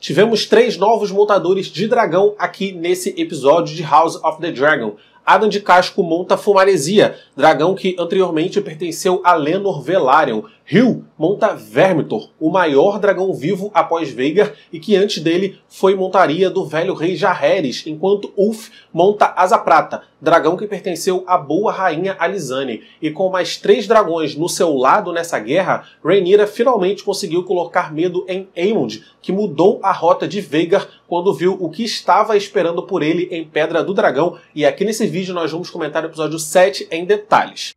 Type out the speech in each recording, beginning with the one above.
Tivemos 3 novos montadores de dragão aqui nesse episódio de House of the Dragon. Adam de Casco monta Fumaresia, dragão que anteriormente pertenceu a Lenor Velaryon. Hugh monta Vermithor, o maior dragão vivo após Vhagar e que antes dele foi montaria do velho rei Jaehaerys, enquanto Ulf monta Asa Prata, dragão que pertenceu à boa rainha Alysanne. E com mais 3 dragões no seu lado nessa guerra, Rhaenyra finalmente conseguiu colocar medo em Aemond, que mudou a rota de Vhagar quando viu o que estava esperando por ele em Pedra do Dragão. E aqui nesse vídeo nós vamos comentar o episódio 7 em detalhes.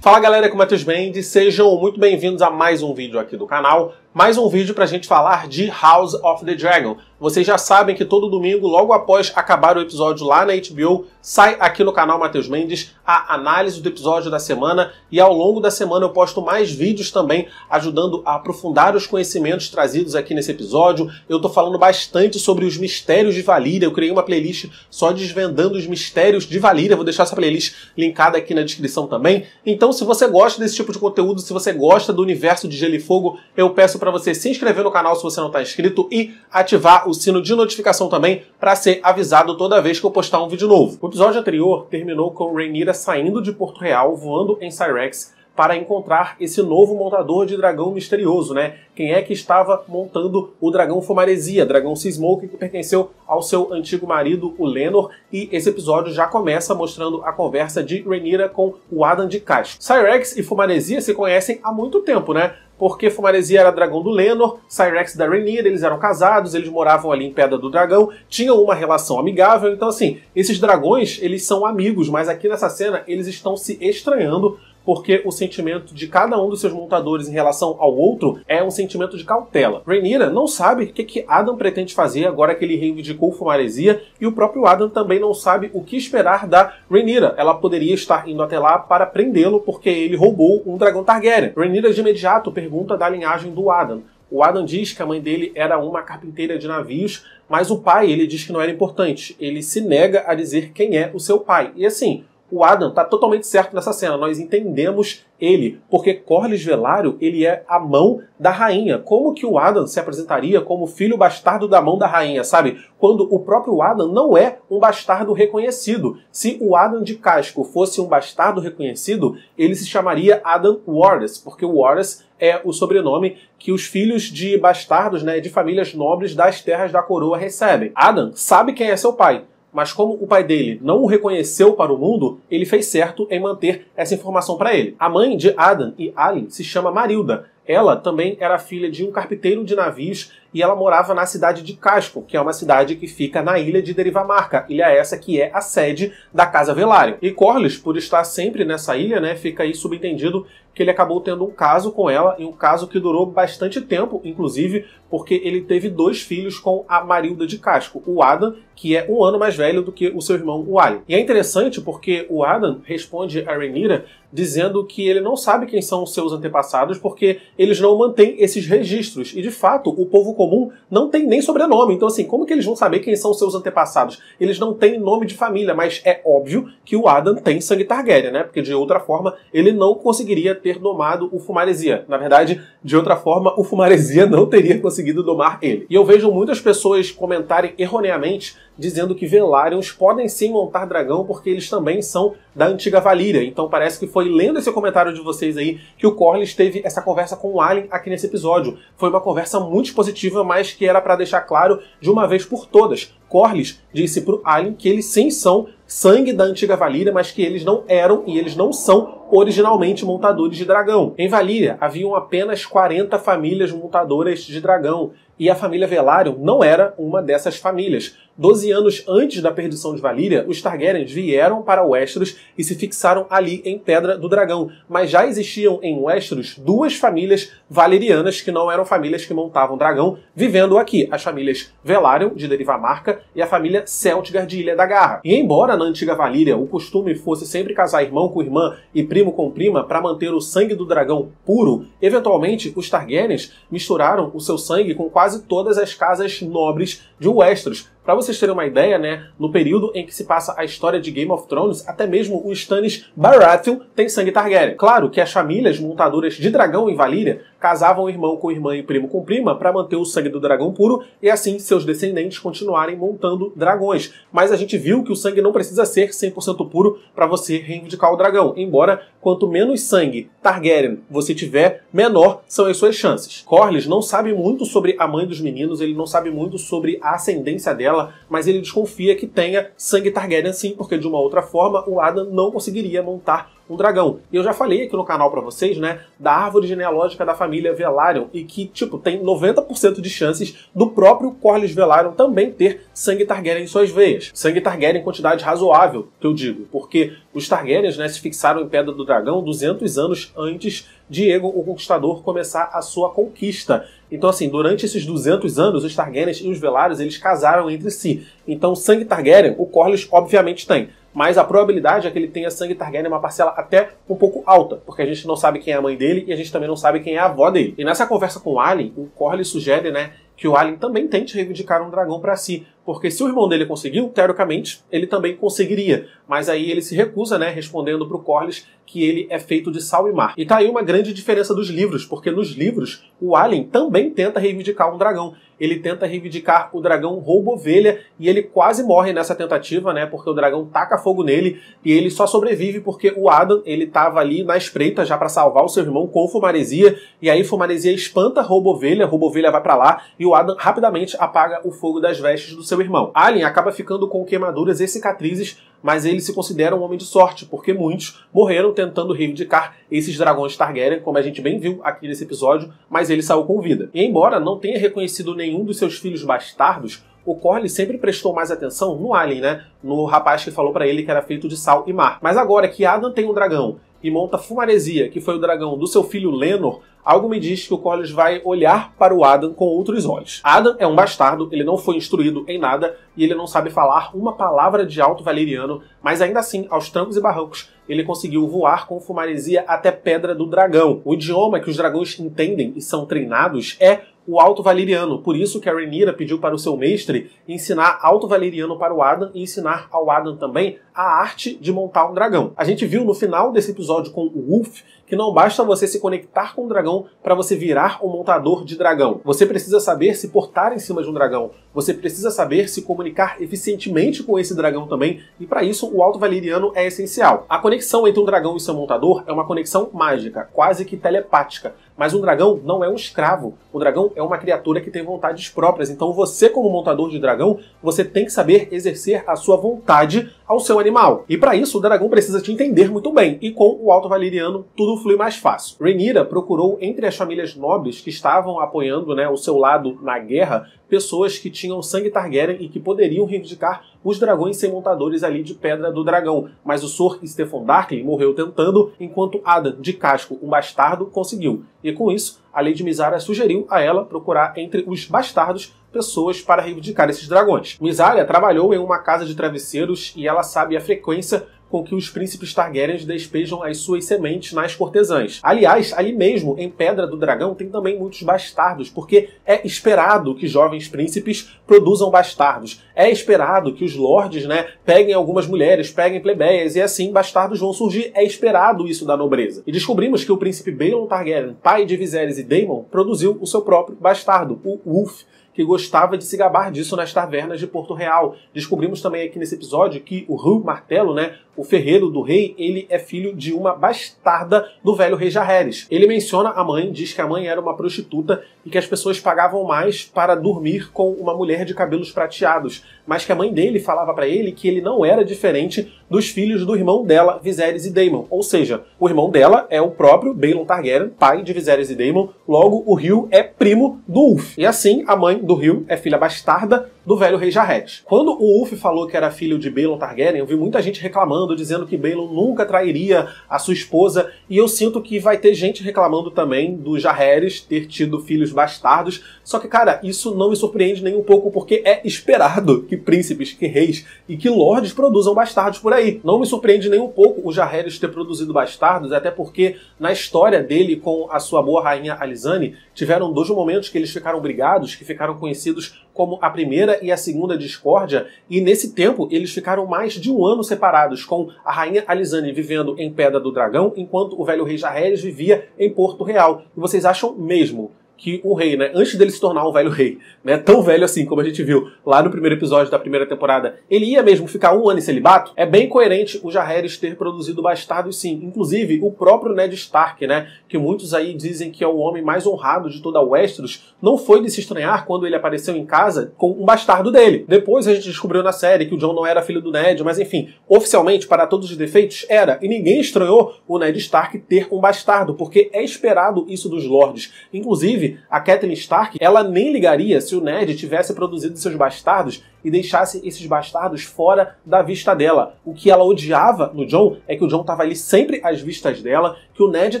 Fala galera, aqui é o Matheus Mendes, sejam muito bem-vindos a mais um vídeo aqui do canal. Mais um vídeo pra gente falar de House of the Dragon. Vocês já sabem que todo domingo, logo após acabar o episódio lá na HBO, sai aqui no canal Matheus Mendes a análise do episódio da semana e ao longo da semana eu posto mais vídeos também ajudando a aprofundar os conhecimentos trazidos aqui nesse episódio. Eu tô falando bastante sobre os mistérios de Valyria, eu criei uma playlist só desvendando os mistérios de Valyria, vou deixar essa playlist linkada aqui na descrição também. Então se você gosta desse tipo de conteúdo, se você gosta do universo de Gelo e Fogo, eu peço para você se inscrever no canal se você não está inscrito e ativar o sino de notificação também para ser avisado toda vez que eu postar um vídeo novo. O episódio anterior terminou com Rhaenyra saindo de Porto Real, voando em Syrax, para encontrar esse novo montador de dragão misterioso, né? Quem é que estava montando o dragão Fumaresia, dragão Seasmoke, que pertenceu ao seu antigo marido, o Lenor, e esse episódio já começa mostrando a conversa de Rhaenyra com o Adam de Casco. Syrax e Fumaresia se conhecem há muito tempo, né? Porque Fumaresia era dragão do Lenor, Syrax da Rhaenyra, eles eram casados, eles moravam ali em Pedra do Dragão, tinham uma relação amigável, então assim, esses dragões, eles são amigos, mas aqui nessa cena eles estão se estranhando, porque o sentimento de cada um dos seus montadores em relação ao outro é um sentimento de cautela. Rhaenyra não sabe o que Adam pretende fazer agora que ele reivindicou Fumaresia, e o próprio Adam também não sabe o que esperar da Rhaenyra. Ela poderia estar indo até lá para prendê-lo porque ele roubou um dragão Targaryen. Rhaenyra de imediato pergunta da linhagem do Adam. O Adam diz que a mãe dele era uma carpinteira de navios, mas o pai, ele diz que não era importante. Ele se nega a dizer quem é o seu pai. E assim, o Adam tá totalmente certo nessa cena, nós entendemos ele, porque Corlys Velaryon, ele é a mão da rainha. Como que o Adam se apresentaria como filho bastardo da mão da rainha, sabe? Quando o próprio Adam não é um bastardo reconhecido. Se o Adam de Casco fosse um bastardo reconhecido, ele se chamaria Adam Wardes, porque o Wardes é o sobrenome que os filhos de bastardos, né, de famílias nobres das terras da coroa recebem. Adam sabe quem é seu pai, mas como o pai dele não o reconheceu para o mundo, ele fez certo em manter essa informação para ele. A mãe de Adam e Aelin se chama Marilda. Ela também era filha de um carpinteiro de navios e ela morava na cidade de Casco, que é uma cidade que fica na ilha de Derivamarca, ilha essa que é a sede da Casa Velaryon. E Corlys, por estar sempre nessa ilha, né, fica aí subentendido que ele acabou tendo um caso com ela, e um caso que durou bastante tempo, inclusive, porque ele teve 2 filhos com a Marilda de Casco, o Adam, que é 1 ano mais velho do que o seu irmão, o Aelin. E é interessante porque o Adam responde a Rhaenyra dizendo que ele não sabe quem são os seus antepassados porque eles não mantêm esses registros. E, de fato, o povo comum não tem nem sobrenome. Então, assim, como que eles vão saber quem são os seus antepassados? Eles não têm nome de família, mas é óbvio que o Adam tem sangue Targaryen, né? Porque, de outra forma, ele não conseguiria ter domado o Fumaresia. Na verdade, de outra forma, o Fumaresia não teria conseguido domar ele. E eu vejo muitas pessoas comentarem erroneamente dizendo que Velaryons podem sim montar dragão porque eles também são da antiga Valyria. Então parece que foi lendo esse comentário de vocês aí que o Corlys teve essa conversa com o Aelin aqui nesse episódio. Foi uma conversa muito positiva, mas que era para deixar claro de uma vez por todas. Corlys disse pro Aelin que eles sim são sangue da antiga Valyria, mas que eles não eram e eles não são originalmente montadores de dragão. Em Valyria haviam apenas 40 famílias montadoras de dragão e a família Velaryon não era uma dessas famílias. 12 anos antes da perdição de Valyria, os Targaryens vieram para Westeros e se fixaram ali em Pedra do Dragão. Mas já existiam em Westeros 2 famílias valerianas que não eram famílias que montavam dragão, vivendo aqui. As famílias Velaryon, de Derivamarca, e a família Celtgar, de Ilha da Garra. E embora na antiga Valyria o costume fosse sempre casar irmão com irmã e primo com prima para manter o sangue do dragão puro, eventualmente os Targaryens misturaram o seu sangue com quase todas as casas nobres de Westeros, Pra vocês terem uma ideia, né, no período em que se passa a história de Game of Thrones, até mesmo o Stannis Baratheon tem sangue Targaryen. Claro que as famílias montadoras de dragão em Valíria casavam irmão com irmã e primo com prima para manter o sangue do dragão puro e assim seus descendentes continuarem montando dragões. Mas a gente viu que o sangue não precisa ser 100% puro para você reivindicar o dragão, embora quanto menos sangue Targaryen você tiver, menor são as suas chances. Corlys não sabe muito sobre a mãe dos meninos, ele não sabe muito sobre a ascendência dela, mas ele desconfia que tenha sangue Targaryen sim, porque de uma outra forma o Adam não conseguiria montar um dragão. E eu já falei aqui no canal pra vocês, né, da árvore genealógica da família Velaryon e que, tipo, tem 90% de chances do próprio Corlys Velaryon também ter sangue Targaryen em suas veias. Sangue Targaryen em quantidade razoável, que eu digo, porque os Targaryens, né, se fixaram em Pedra do Dragão 200 anos antes de Aegon o Conquistador começar a sua conquista. Então, assim, durante esses 200 anos, os Targaryens e os Velaryons, eles casaram entre si. Então, sangue Targaryen, o Corlys obviamente tem. Mas a probabilidade é que ele tenha sangue Targaryen uma parcela até um pouco alta, porque a gente não sabe quem é a mãe dele e a gente também não sabe quem é a avó dele. E nessa conversa com o Alicent, o Corlys sugere, né, que o Alicent também tente reivindicar um dragão para si, porque se o irmão dele conseguiu, teoricamente, ele também conseguiria. Mas aí ele se recusa, né, respondendo pro Corlys que ele é feito de sal e mar. E tá aí uma grande diferença dos livros, porque nos livros o Alicent também tenta reivindicar um dragão. Ele tenta reivindicar o dragão roubo-ovelha e ele quase morre nessa tentativa, né, porque o dragão taca fogo nele e ele só sobrevive porque o Adam, ele tava ali na espreita já para salvar o seu irmão com Fumaresia, e aí Fumaresia espanta roubo-ovelha vai para lá e o Adam rapidamente apaga o fogo das vestes do seu irmão. Alicent acaba ficando com queimaduras e cicatrizes, mas ele se considera um homem de sorte, porque muitos morreram tentando reivindicar esses dragões Targaryen, como a gente bem viu aqui nesse episódio, mas ele saiu com vida. E embora não tenha reconhecido nenhum dos seus filhos bastardos, o Corlys sempre prestou mais atenção no Alicent, né? No rapaz que falou pra ele que era feito de sal e mar. Mas agora que Adam tem um dragão e monta Fumaresia, que foi o dragão do seu filho Lenor, algo me diz que o Corlys vai olhar para o Adam com outros olhos. Adam é um bastardo, ele não foi instruído em nada e ele não sabe falar uma palavra de alto valeriano, mas ainda assim, aos trancos e barrancos, ele conseguiu voar com Fumaresia até Pedra do Dragão. O idioma que os dragões entendem e são treinados é o Alto Valeriano. Por isso que a Rhaenyra pediu para o seu mestre ensinar Alto Valeriano para o Adam e ensinar ao Adam também a arte de montar um dragão. A gente viu no final desse episódio com o Wolf que não basta você se conectar com o dragão para você virar um montador de dragão. Você precisa saber se portar em cima de um dragão. Você precisa saber se comunicar eficientemente com esse dragão também, e para isso o Alto Valeriano é essencial. A conexão entre um dragão e seu montador é uma conexão mágica, quase que telepática. Mas um dragão não é um escravo. O dragão é uma criatura que tem vontades próprias. Então você, como montador de dragão, você tem que saber exercer a sua vontade ao seu animal. E para isso o dragão precisa te entender muito bem. E com o Alto Valeriano tudo flui mais fácil. Rhaenyra procurou entre as famílias nobres que estavam apoiando, né, o seu lado na guerra, pessoas que tinham sangue Targaryen e que poderiam reivindicar os dragões sem montadores ali de Pedra do Dragão. Mas o Sor Steffon Darkley morreu tentando, enquanto Adam, de casco, um bastardo, conseguiu. E com isso, a Lady Mysaria sugeriu a ela procurar entre os bastardos pessoas para reivindicar esses dragões. Mysaria trabalhou em uma casa de travesseiros e ela sabe a frequência com que os príncipes Targaryens despejam as suas sementes nas cortesãs. Aliás, ali mesmo, em Pedra do Dragão, tem também muitos bastardos, porque é esperado que jovens príncipes produzam bastardos. É esperado que os lords, né, peguem algumas mulheres, peguem plebeias, e assim bastardos vão surgir. É esperado isso da nobreza. E descobrimos que o príncipe Baelon Targaryen, pai de Viserys e Daemon, produziu o seu próprio bastardo, o Wolf, que gostava de se gabar disso nas tavernas de Porto Real. Descobrimos também aqui nesse episódio que o Rue Martelo, né, o ferreiro do rei, ele é filho de uma bastarda do velho rei Jaehaerys. Ele menciona a mãe, diz que a mãe era uma prostituta e que as pessoas pagavam mais para dormir com uma mulher de cabelos prateados, mas que a mãe dele falava para ele que ele não era diferente dos filhos do irmão dela, Viserys e Daemon. Ou seja, o irmão dela é o próprio Baelon Targaryen, pai de Viserys e Daemon, logo o Rue é primo do Wolf. E assim, a mãe do Rue é filha bastarda do velho rei Jaehaerys. Quando o Wolf falou que era filho de Baelon Targaryen, eu vi muita gente reclamando, dizendo que Baelon nunca trairia a sua esposa, e eu sinto que vai ter gente reclamando também do Jaehaerys ter tido filhos bastardos, só que, cara, isso não me surpreende nem um pouco, porque é esperado que príncipes, que reis e que lords produzam bastardos por aí. Não me surpreende nem um pouco o Jaehaerys ter produzido bastardos, até porque na história dele com a sua boa rainha Alysanne, tiveram dois momentos que eles ficaram brigados, que ficaram conhecidos como a primeira e a segunda discórdia, e nesse tempo eles ficaram mais de um ano separados, com a rainha Alysanne vivendo em Pedra do Dragão, enquanto o velho rei Jaehaerys vivia em Porto Real. E vocês acham mesmo que um rei, né, antes dele se tornar um velho rei, né, tão velho assim como a gente viu lá no primeiro episódio da primeira temporada, ele ia mesmo ficar um ano em celibato? É bem coerente o Jaehaerys ter produzido bastardos, sim. Inclusive, o próprio Ned Stark, né, que muitos aí dizem que é o homem mais honrado de toda Westeros, não foi de se estranhar quando ele apareceu em casa com um bastardo dele. Depois a gente descobriu na série que o Jon não era filho do Ned, mas enfim, oficialmente, para todos os defeitos, era. E ninguém estranhou o Ned Stark ter um bastardo, porque é esperado isso dos lords. Inclusive, a Catelyn Stark, ela nem ligaria se o Ned tivesse produzido seus bastardos e deixasse esses bastardos fora da vista dela. O que ela odiava no Jon é que o Jon estava ali sempre às vistas dela, que o Ned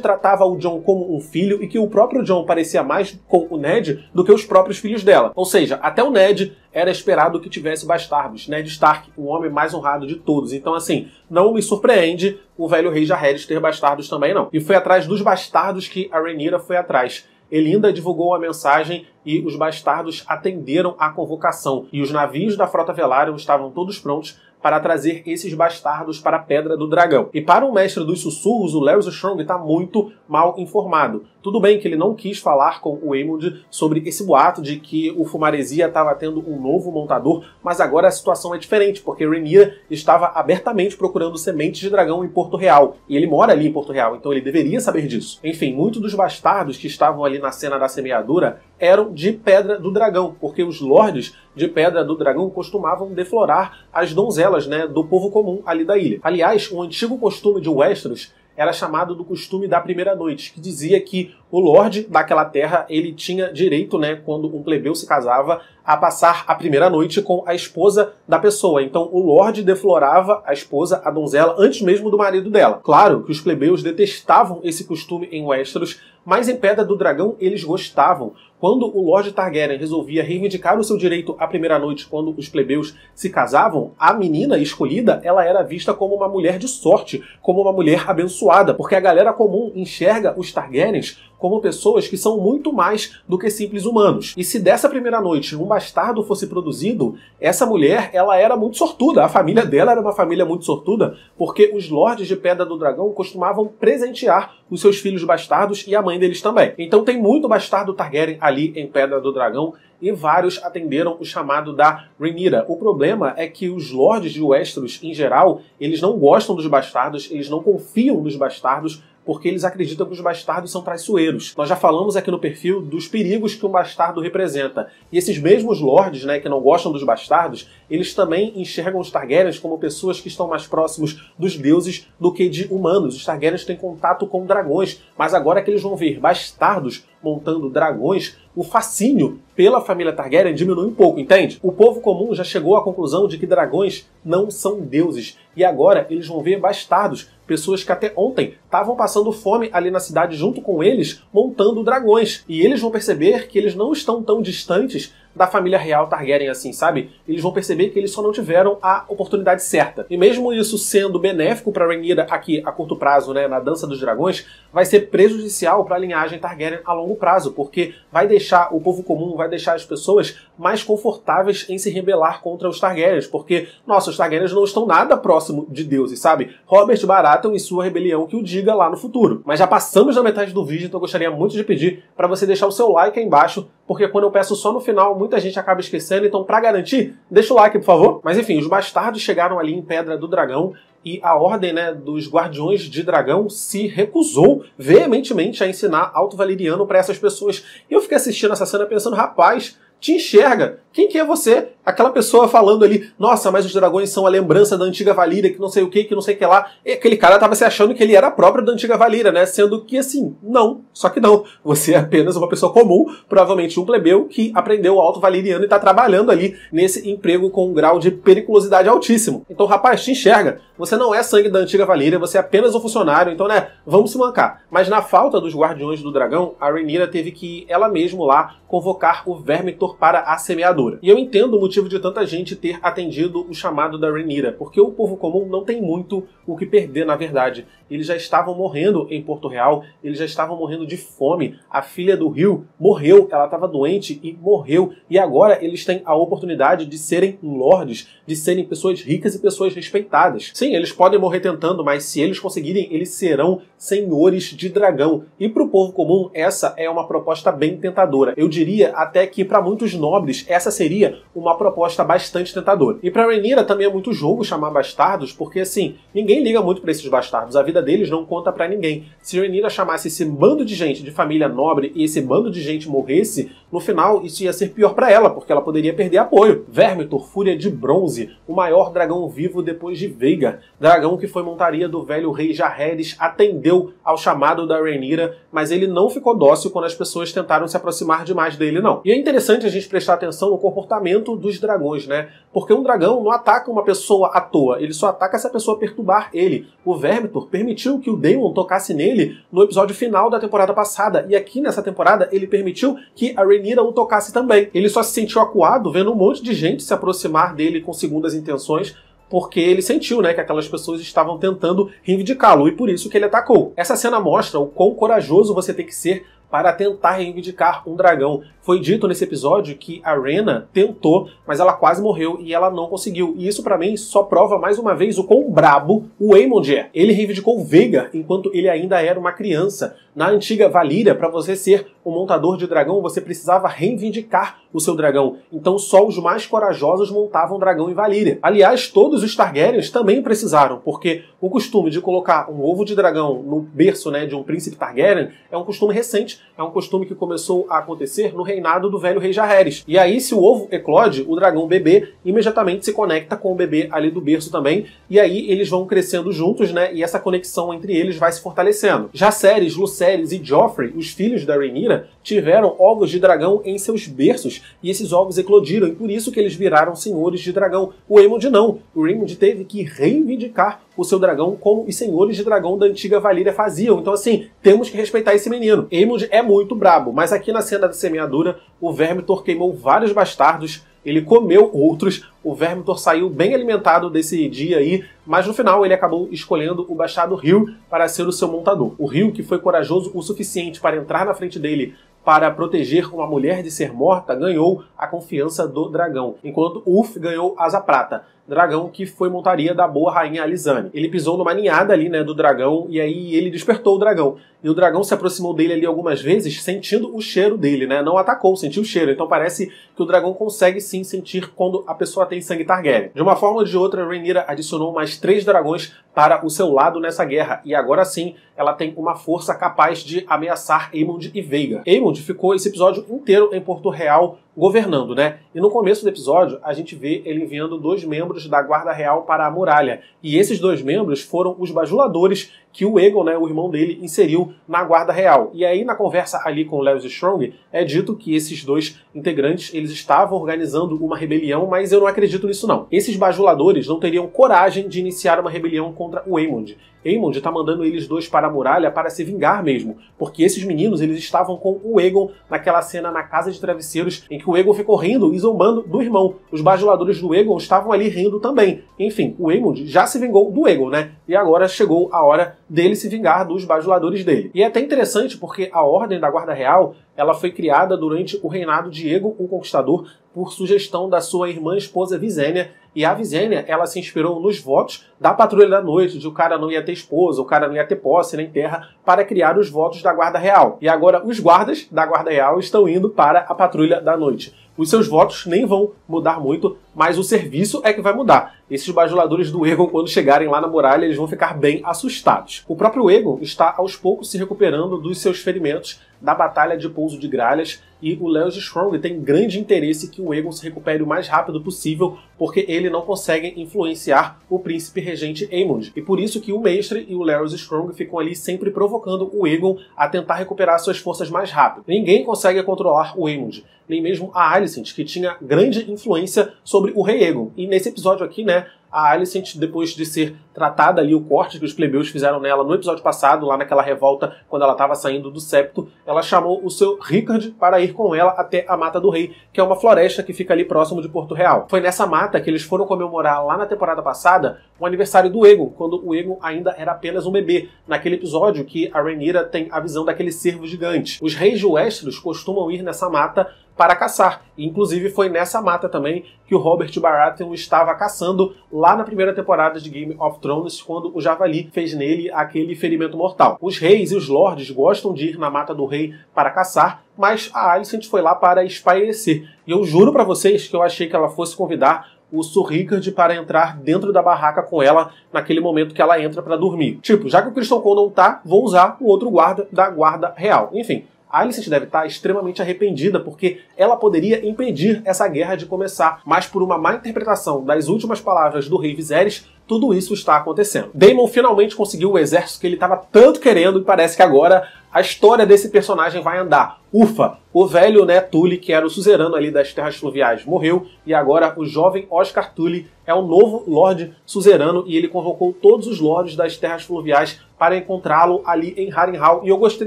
tratava o Jon como um filho e que o próprio Jon parecia mais com o Ned do que os próprios filhos dela. Ou seja, até o Ned era esperado que tivesse bastardos. Ned Stark, o homem mais honrado de todos. Então, assim, não me surpreende o velho rei Jaehaerys ter bastardos também, não. E foi atrás dos bastardos que a Rhaenyra foi atrás. Elinda divulgou a mensagem e os bastardos atenderam à convocação. E os navios da Frota Velaryon estavam todos prontos para trazer esses bastardos para a Pedra do Dragão. E para o mestre dos sussurros, o Larys Strong está muito mal informado. Tudo bem que ele não quis falar com o Aemond sobre esse boato de que o Fumaresia estava tendo um novo montador, mas agora a situação é diferente, porque Rhaenyra estava abertamente procurando sementes de dragão em Porto Real. E ele mora ali em Porto Real, então ele deveria saber disso. Enfim, muitos dos bastardos que estavam ali na cena da semeadura eram de Pedra do Dragão, porque os lords de Pedra do Dragão costumavam deflorar as donzelas, né, do povo comum ali da ilha. Aliás, um antigo costume de Westeros era chamado do costume da primeira noite, que dizia que o lorde daquela terra, ele tinha direito, né, quando um plebeu se casava, a passar a primeira noite com a esposa da pessoa. Então o lorde deflorava a esposa, a donzela, antes mesmo do marido dela. Claro que os plebeus detestavam esse costume em Westeros, mas em Pedra do Dragão eles gostavam. Quando o Lorde Targaryen resolvia reivindicar o seu direito à primeira noite quando os plebeus se casavam, a menina escolhida, ela era vista como uma mulher de sorte, como uma mulher abençoada, porque a galera comum enxerga os Targaryens como pessoas que são muito mais do que simples humanos. E se dessa primeira noite um bastardo fosse produzido, essa mulher, ela era muito sortuda. A família dela era uma família muito sortuda, porque os lordes de Pedra do Dragão costumavam presentear os seus filhos bastardos e a mãe deles também. Então tem muito bastardo Targaryen ali em Pedra do Dragão, e vários atenderam o chamado da Rhaenyra. O problema é que os lordes de Westeros, em geral, eles não gostam dos bastardos, eles não confiam nos bastardos, porque eles acreditam que os bastardos são traiçoeiros. Nós já falamos aqui no perfil dos perigos que um bastardo representa. E esses mesmos lords, né, que não gostam dos bastardos, eles também enxergam os Targaryens como pessoas que estão mais próximos dos deuses do que de humanos. Os Targaryens têm contato com dragões, mas agora que eles vão ver bastardos montando dragões, o fascínio pela família Targaryen diminui um pouco, entende? O povo comum já chegou à conclusão de que dragões não são deuses, e agora eles vão ver bastardos, pessoas que até ontem estavam passando fome ali na cidade junto com eles, montando dragões. E eles vão perceber que eles não estão tão distantes da família real Targaryen assim, sabe? Eles vão perceber que eles só não tiveram a oportunidade certa. E mesmo isso sendo benéfico para Rhaenyra aqui a curto prazo, né, na Dança dos Dragões, vai ser prejudicial para a linhagem Targaryen a longo prazo, porque vai deixar o povo comum, vai deixar as pessoas mais confortáveis em se rebelar contra os Targaryens, porque, nossa, os Targaryens não estão nada próximo de deuses, sabe? Robert Baratheon e sua rebelião que o diga lá no futuro. Mas já passamos da metade do vídeo, então eu gostaria muito de pedir para você deixar o seu like aí embaixo, porque quando eu peço só no final, muita gente acaba esquecendo, então pra garantir, deixa o like, por favor. Mas enfim, os bastardos chegaram ali em Pedra do Dragão, e a ordem, né, dos Guardiões de Dragão se recusou veementemente a ensinar Alto Valeriano para essas pessoas. E eu fiquei assistindo essa cena pensando, rapaz, te enxerga. Quem que é você? Aquela pessoa falando ali, nossa, mas os dragões são a lembrança da antiga Valíria, que não sei o que não sei o que lá. E aquele cara tava se achando que ele era próprio da antiga Valíria, né? Sendo que, assim, não. Só que não. Você é apenas uma pessoa comum, provavelmente um plebeu, que aprendeu o Alto Valeriano e tá trabalhando ali nesse emprego com um grau de periculosidade altíssimo. Então, rapaz, te enxerga. Você não é sangue da antiga Valíria, você é apenas um funcionário, então, né, vamos se mancar. Mas na falta dos Guardiões do Dragão, a Rhaenyra teve que ela mesma lá convocar o Verme Vermithor para a semeadura. E eu entendo o motivo de tanta gente ter atendido o chamado da Rhaenyra, porque o povo comum não tem muito o que perder, na verdade. Eles já estavam morrendo em Porto Real, eles já estavam morrendo de fome. A filha do Hugh morreu, ela estava doente e morreu. E agora eles têm a oportunidade de serem lordes, de serem pessoas ricas e pessoas respeitadas. Sim, eles podem morrer tentando, mas se eles conseguirem, eles serão senhores de dragão. E para o povo comum, essa é uma proposta bem tentadora. Eu diria até que para muitos nobres, essa seria uma proposta bastante tentadora. E para Rhaenyra também é muito jogo chamar bastardos, porque assim, ninguém liga muito para esses bastardos. A vida deles não conta para ninguém. Se Rhaenyra chamasse esse bando de gente de família nobre e esse bando de gente morresse, no final isso ia ser pior para ela, porque ela poderia perder apoio. Vermithor, Fúria de Bronze, o maior dragão vivo depois de Vhagar. Dragão que foi montaria do velho rei Jaehaerys, atendeu ao chamado da Rhaenyra, mas ele não ficou dócil quando as pessoas tentaram se aproximar demais dele, não. E é interessante a gente prestar atenção no comportamento dos dragões, né? Porque um dragão não ataca uma pessoa à toa, ele só ataca se a pessoa perturbar ele. O Vermithor permitiu que o Daemon tocasse nele no episódio final da temporada passada, e aqui nessa temporada ele permitiu que a Rhaenyra o tocasse também. Ele só se sentiu acuado vendo um monte de gente se aproximar dele com segundas intenções, porque ele sentiu, né, que aquelas pessoas estavam tentando reivindicá-lo, e por isso que ele atacou. Essa cena mostra o quão corajoso você tem que ser para tentar reivindicar um dragão. Foi dito nesse episódio que a Rhaena tentou, mas ela quase morreu e ela não conseguiu. E isso, pra mim, só prova mais uma vez o quão brabo o Aemond é. Ele reivindicou Vhagar enquanto ele ainda era uma criança. Na antiga Valíria, para você ser um montador de dragão, você precisava reivindicar o seu dragão. Então só os mais corajosos montavam dragão em Valíria. Aliás, todos os Targaryens também precisaram, porque o costume de colocar um ovo de dragão no berço, né, de um príncipe Targaryen é um costume recente. É um costume que começou a acontecer no reinado do velho rei Jaehaerys. E aí, se o ovo eclode, o dragão bebê imediatamente se conecta com o bebê ali do berço também, e aí eles vão crescendo juntos, né, e essa conexão entre eles vai se fortalecendo. Jacerys, Lucerys e Joffrey, os filhos da Rhaenyra, tiveram ovos de dragão em seus berços, e esses ovos eclodiram, e por isso que eles viraram senhores de dragão. O Aemond não. O Aemond teve que reivindicar o seu dragão como os senhores de dragão da antiga Valíria faziam. Então assim, temos que respeitar esse menino. Aemond é muito brabo, mas aqui na cena da semeadura, o Vermithor queimou vários bastardos, ele comeu outros, o Vermithor saiu bem alimentado desse dia aí, mas no final ele acabou escolhendo o bastardo Hugh para ser o seu montador. O Hugh, que foi corajoso o suficiente para entrar na frente dele para proteger uma mulher de ser morta, ganhou a confiança do dragão, enquanto Ulf ganhou Asa Prata, dragão que foi montaria da boa rainha Alysanne. Ele pisou numa ninhada ali, né, do dragão, e aí ele despertou o dragão. E o dragão se aproximou dele ali algumas vezes, sentindo o cheiro dele, né? Não atacou, sentiu o cheiro. Então parece que o dragão consegue sim sentir quando a pessoa tem sangue Targaryen. De uma forma ou de outra, Rhaenyra adicionou mais 3 dragões para o seu lado nessa guerra. E agora sim, ela tem uma força capaz de ameaçar Aemond e Vhagar. Aemond ficou esse episódio inteiro em Porto Real governando, né? E no começo do episódio, a gente vê ele enviando 2 membros da Guarda Real para a muralha. E esses 2 membros foram os bajuladores que o Aegon, né, o irmão dele, inseriu na Guarda Real. E aí, na conversa ali com o Larys Strong, é dito que esses 2 integrantes, eles estavam organizando uma rebelião, mas eu não acredito nisso não. Esses bajuladores não teriam coragem de iniciar uma rebelião contra o Aemond. Aemond tá mandando eles 2 para a muralha para se vingar mesmo, porque esses meninos, eles estavam com o Aegon naquela cena na Casa de Travesseiros, em que o Aegon ficou rindo e zombando do irmão. Os bajuladores do Aegon estavam ali rindo também. Enfim, o Aemond já se vingou do Aegon, né? E agora chegou a hora dele se vingar dos bajuladores dele. E é até interessante porque a Ordem da Guarda Real, ela foi criada durante o reinado de Aegon o Conquistador por sugestão da sua irmã esposa Visenya. E a Visenya, ela se inspirou nos votos da Patrulha da Noite, de o cara não ia ter esposa, o cara não ia ter posse nem terra, para criar os votos da Guarda Real. E agora os guardas da Guarda Real estão indo para a Patrulha da Noite. Os seus votos nem vão mudar muito, mas o serviço é que vai mudar. Esses bajuladores do Aegon, quando chegarem lá na muralha, eles vão ficar bem assustados. O próprio Aegon está aos poucos se recuperando dos seus ferimentos da Batalha de Pouso de Gralhas, e o Larys Strong tem grande interesse que o Aegon se recupere o mais rápido possível, porque ele não consegue influenciar o príncipe regente Aemond. E por isso que o Maestre e o Larys Strong ficam ali sempre provocando o Aegon a tentar recuperar suas forças mais rápido. Ninguém consegue controlar o Aemond, nem mesmo a Alicent, que tinha grande influência sobre o rei Aegon. E nesse episódio aqui, né, A Alicent, depois de ser tratada ali, o corte que os plebeus fizeram nela no episódio passado, lá naquela revolta, quando ela estava saindo do septo, ela chamou o seu Rickard para ir com ela até a Mata do Rei, que é uma floresta que fica ali próximo de Porto Real. Foi nessa mata que eles foram comemorar lá na temporada passada o aniversário do Aegon, quando o Aegon ainda era apenas um bebê, naquele episódio que a Rhaenyra tem a visão daquele cervo gigante. Os reis de Westeros costumam ir nessa mata para caçar. E, inclusive, foi nessa mata também que o Robert Baratheon estava caçando lá na primeira temporada de Game of Thrones, quando o javali fez nele aquele ferimento mortal. Os reis e os lords gostam de ir na Mata do Rei para caçar, mas a Alicent foi lá para espairecer. E eu juro para vocês que eu achei que ela fosse convidar o Sir Rickard para entrar dentro da barraca com ela naquele momento que ela entra para dormir. Tipo, já que o Criston Cole não tá, vou usar o outro guarda da Guarda Real. Enfim, a Alicent deve estar extremamente arrependida porque ela poderia impedir essa guerra de começar, mas por uma má interpretação das últimas palavras do rei Viserys, tudo isso está acontecendo. Daemon finalmente conseguiu o exército que ele estava tanto querendo e parece que agora a história desse personagem vai andar. Ufa! O velho, né, Tully, que era o suzerano ali das Terras Fluviais, morreu e agora o jovem Oscar Tully é o novo Lorde Suzerano e ele convocou todos os Lordes das Terras Fluviais para encontrá-lo ali em Harrenhal. E eu gostei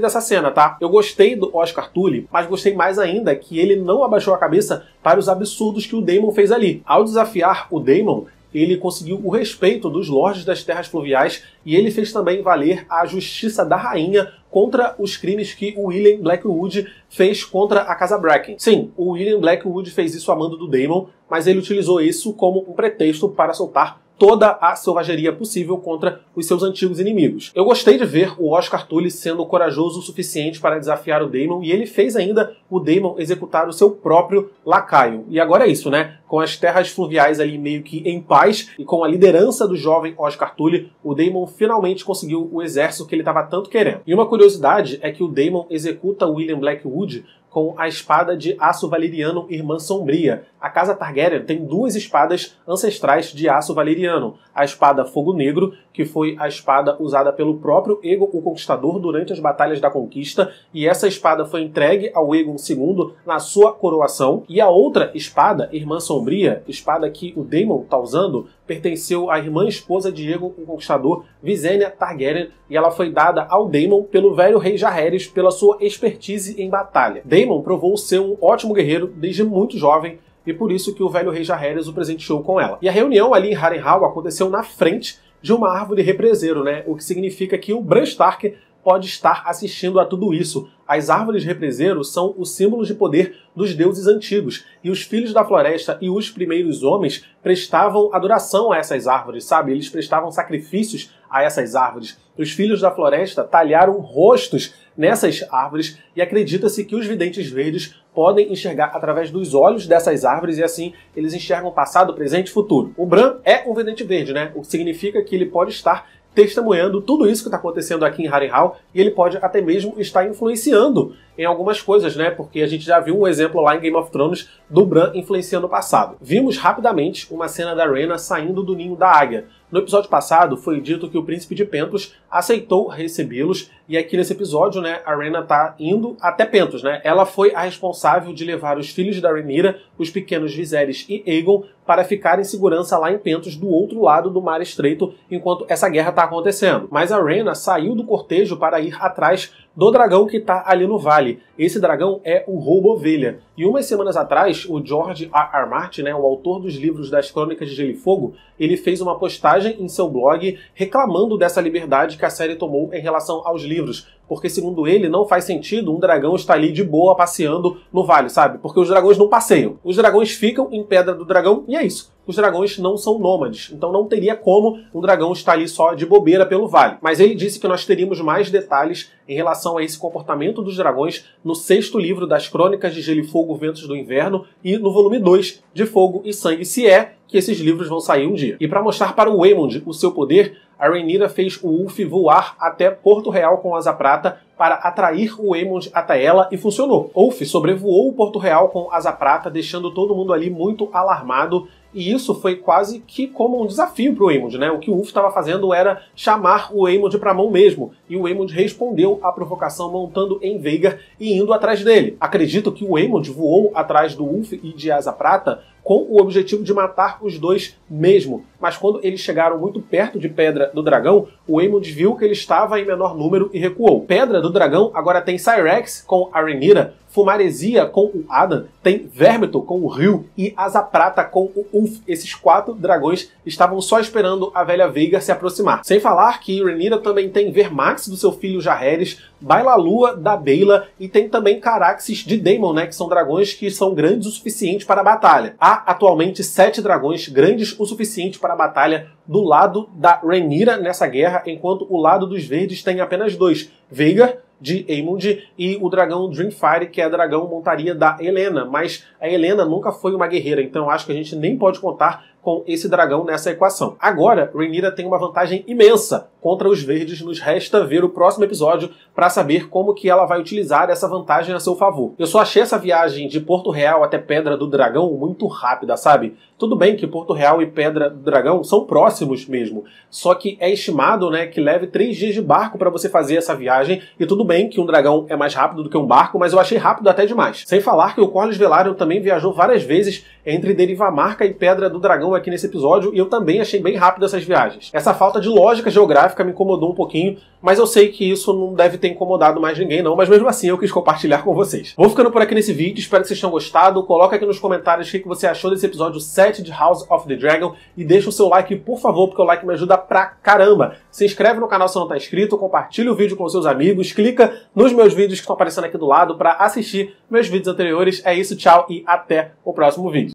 dessa cena, tá? Eu gostei do Oscar Tully, mas gostei mais ainda que ele não abaixou a cabeça para os absurdos que o Daemon fez ali. Ao desafiar o Daemon, ele conseguiu o respeito dos Lordes das Terras Fluviais e ele fez também valer a justiça da rainha contra os crimes que o William Blackwood fez contra a Casa Bracken. Sim, o William Blackwood fez isso a mando do Daemon, mas ele utilizou isso como um pretexto para soltar toda a selvageria possível contra os seus antigos inimigos. Eu gostei de ver o Oscar Tully sendo corajoso o suficiente para desafiar o Daemon, e ele fez ainda o Daemon executar o seu próprio lacaio. E agora é isso, né? Com as terras fluviais ali meio que em paz, e com a liderança do jovem Oscar Tully, o Daemon finalmente conseguiu o exército que ele estava tanto querendo. E uma curiosidade é que o Daemon executa o William Blackwood com a espada de aço valeriano Irmã Sombria. A casa Targaryen tem duas espadas ancestrais de aço valeriano. A espada Fogo Negro, que foi a espada usada pelo próprio Aegon o Conquistador durante as Batalhas da Conquista, e essa espada foi entregue ao Aegon II na sua coroação. E a outra espada, Irmã Sombria, espada que o Daemon está usando, pertenceu à irmã esposa de Aegon o Conquistador, Visenya Targaryen, e ela foi dada ao Daemon pelo velho rei Jaehaerys pela sua expertise em batalha. Daemon provou ser um ótimo guerreiro desde muito jovem, e por isso que o velho rei Jaehaerys o presenteou com ela. E a reunião ali em Harrenhal aconteceu na frente de uma árvore represeiro, né? O que significa que o Bran Stark pode estar assistindo a tudo isso. As árvores represeiro são os símbolos de poder dos deuses antigos, e os filhos da floresta e os primeiros homens prestavam adoração a essas árvores, sabe? Eles prestavam sacrifícios a essas árvores. Os filhos da floresta talharam rostos nessas árvores e acredita-se que os videntes verdes podem enxergar através dos olhos dessas árvores e assim eles enxergam passado, presente e futuro. O Bran é um vidente verde, né? O que significa que ele pode estar testemunhando tudo isso que está acontecendo aqui em Harrenhal, e ele pode até mesmo estar influenciando em algumas coisas, né? Porque a gente já viu um exemplo lá em Game of Thrones do Bran influenciando o passado. Vimos rapidamente uma cena da Rhaena saindo do ninho da águia. No episódio passado, foi dito que o príncipe de Pentos aceitou recebê-los, e aqui nesse episódio, né, a Rhaena tá indo até Pentos, né? Ela foi a responsável de levar os filhos da Rhaenyra, os pequenos Viserys e Aegon, para ficar em segurança lá em Pentos, do outro lado do Mar Estreito, enquanto essa guerra tá acontecendo. Mas a Rhaena saiu do cortejo para ir atrás do dragão que tá ali no vale. Esse dragão é o Roubo-Ovelha. E umas semanas atrás, o George R. R. Martin, né, o autor dos livros das Crônicas de Gelo e Fogo, ele fez uma postagem em seu blog reclamando dessa liberdade que a série tomou em relação aos livros. Porque, segundo ele, não faz sentido um dragão estar ali de boa passeando no vale, sabe? Porque os dragões não passeiam. Os dragões ficam em Pedra do Dragão e é isso. Os dragões não são nômades, então não teria como um dragão estar ali só de bobeira pelo vale. Mas ele disse que nós teríamos mais detalhes em relação a esse comportamento dos dragões no 6º livro das Crônicas de Gelo e Fogo, Ventos do Inverno, e no volume 2 de Fogo e Sangue, se é que esses livros vão sair um dia. E para mostrar para o Aemond o seu poder, a Rhaenyra fez o Ulf voar até Porto Real com Asa Prata para atrair o Aemond até ela, e funcionou. Ulf sobrevoou o Porto Real com Asa Prata, deixando todo mundo ali muito alarmado, e isso foi quase que como um desafio para o Aemond, né? O que o Ulf estava fazendo era chamar o Aemond para a mão mesmo, e o Aemond respondeu à provocação montando em Vhagar e indo atrás dele. Acredito que o Aemond voou atrás do Ulf e de Asa Prata com o objetivo de matar os dois mesmo. Mas quando eles chegaram muito perto de Pedra do Dragão, o Aemond viu que ele estava em menor número e recuou. Pedra do Dragão agora tem Syrax com a Rhaenyra, Fumaresia com o Addan, tem Vermithor com o Ryu e Asa Prata com o Ulf. Esses 4 dragões estavam só esperando a velha Veigar se aproximar. Sem falar que Rhaenyra também tem Vermax do seu filho Jaehaerys, Bailalua da Baela e tem também Caraxes de Daemon, né, que são dragões que são grandes o suficiente para a batalha. Há atualmente 7 dragões grandes o suficiente para a batalha do lado da Rhaenyra nessa guerra, enquanto o lado dos verdes tem apenas 2, Veigar de Aemond e o dragão Dreamfire, que é a dragão montaria da Helaena, mas a Helaena nunca foi uma guerreira, então acho que a gente nem pode contar com esse dragão nessa equação. Agora, Rhaenyra tem uma vantagem imensa contra os verdes, nos resta ver o próximo episódio para saber como que ela vai utilizar essa vantagem a seu favor. Eu só achei essa viagem de Porto Real até Pedra do Dragão muito rápida, sabe? Tudo bem que Porto Real e Pedra do Dragão são próximos mesmo, só que é estimado, né, que leve 3 dias de barco para você fazer essa viagem, e tudo bem que um dragão é mais rápido do que um barco, mas eu achei rápido até demais. Sem falar que o Corlys Velaryon também viajou várias vezes entre Derivamarca e Pedra do Dragão aqui nesse episódio, e eu também achei bem rápido essas viagens. Essa falta de lógica geográfica me incomodou um pouquinho, mas eu sei que isso não deve ter incomodado mais ninguém não, mas mesmo assim eu quis compartilhar com vocês. Vou ficando por aqui nesse vídeo, espero que vocês tenham gostado. Coloca aqui nos comentários o que você achou desse episódio 7 de House of the Dragon e deixa o seu like, por favor, porque o like me ajuda pra caramba. Se inscreve no canal se não tá inscrito, compartilha o vídeo com seus amigos, clica nos meus vídeos que estão aparecendo aqui do lado pra assistir meus vídeos anteriores. É isso, tchau e até o próximo vídeo.